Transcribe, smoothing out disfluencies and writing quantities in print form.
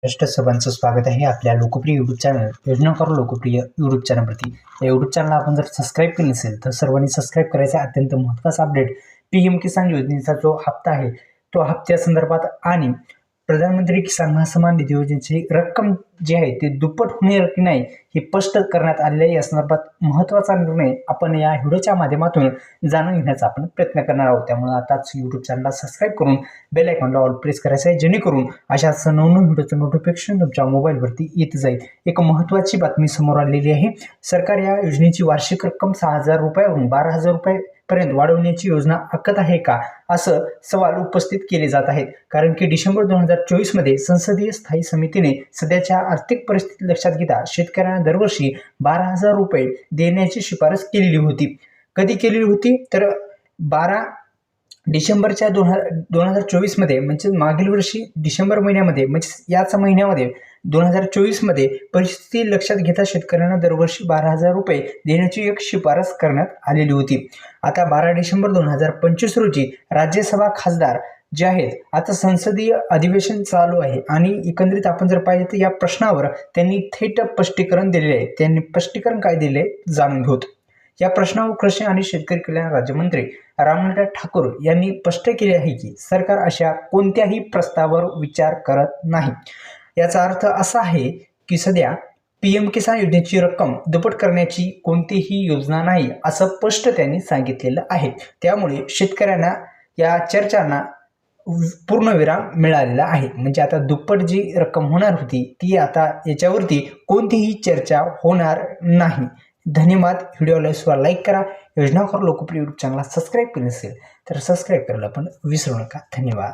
ज्येष्ठ सर्वांचं स्वागत आहे आपल्या लोकप्रिय यूट्यूब चॅनल योजनाकार लोकप्रिय यूट्यूब चॅनलवरती. या यूट्यूब चॅनल आपण जर सबस्क्राईब केलं नसेल तर सर्वांनी सबस्क्राईब करायचा. अत्यंत महत्त्वाचा अपडेट PM किसान योजनेचा जो हप्ता आहे तो हप्त्या संदर्भात आणि प्रधानमंत्री किसान महासन्मान निधी योजनेची रक्कम जी आहे ती दुप्पट होणार की नाही हे स्पष्ट करण्यात आलेले आहे. या संदर्भात महत्त्वाचा निर्णय आपण या व्हिडिओच्या माध्यमातून जाणून घेण्याचा आपण प्रयत्न करणार आहोत. त्यामुळे आताच यूट्यूब चॅनलला सबस्क्राईब करून बेल आयकॉनला ऑल प्रेस करायचं आहे, जेणेकरून अशा नवनवीन व्हिडिओचं नोटिफिकेशन तुमच्या मोबाईलवरती येत जाईल. एक महत्त्वाची बातमी समोर आलेली आहे. सरकार या योजनेची वार्षिक रक्कम 6,000 रुपयावरून 12,000 रुपयापर्यंत वाढवण्याची योजना आखत आहे का, असं सवाल उपस्थित केले जात आहेत. कारण की डिसेंबर 2024 मध्ये संसदीय स्थायी समितीने सध्याच्या आर्थिक परिस्थिती लक्षात घेता शेतकऱ्यांना दरवर्षी 12,000 रुपये देण्याची शिफारस केलेली होती. कधी केलेली होती तर 12 डिसेंबरच्या 2024 मध्ये, म्हणजे मागील वर्षी डिसेंबर महिन्यामध्ये, म्हणजे याच महिन्यामध्ये 2024 मध्ये परिस्थिती लक्षात घेता शेतकऱ्यांना दरवर्षी 12,000 रुपये देण्याची एक शिफारस करण्यात आलेली होती. आता 12 डिसेंबर 2025 रोजी राज्यसभा खासदार जे आहेत, आता संसदीय अधिवेशन चालू आहे आणि एकंदरीत आपण जर पाहिजे तर या प्रश्नावर त्यांनी थेट स्पष्टीकरण दिलेले आहे. त्यांनी स्पष्टीकरण काय दिले जाणून घेऊत. या प्रश्नावर कृषी आणि शेतकरी कल्याण राज्यमंत्री रामनाथ ठाकूर यांनी स्पष्ट केले आहे की सरकार अशा कोणत्याही प्रस्तावावर विचार करत नाही. याचा अर्थ असा आहे की सध्या PM किसान योजनेची रक्कम दुप्पट करण्याची कोणतीही योजना नाही, असं स्पष्ट त्यांनी सांगितलेलं आहे. त्यामुळे शेतकऱ्यांना या चर्चांना पूर्णविराम मिळालेला आहे. म्हणजे आता दुप्पट जी रक्कम होणार होती ती आता याच्यावरती कोणतीही चर्चा होणार नाही. धन्यवाद. व्हिडिओला लाईक करा. योजनाकार लोकप्रिय यूट्यूब चॅनलला सबस्क्राईब केलं नसेल तर सबस्क्राईब करायला पण विसरू नका. धन्यवाद.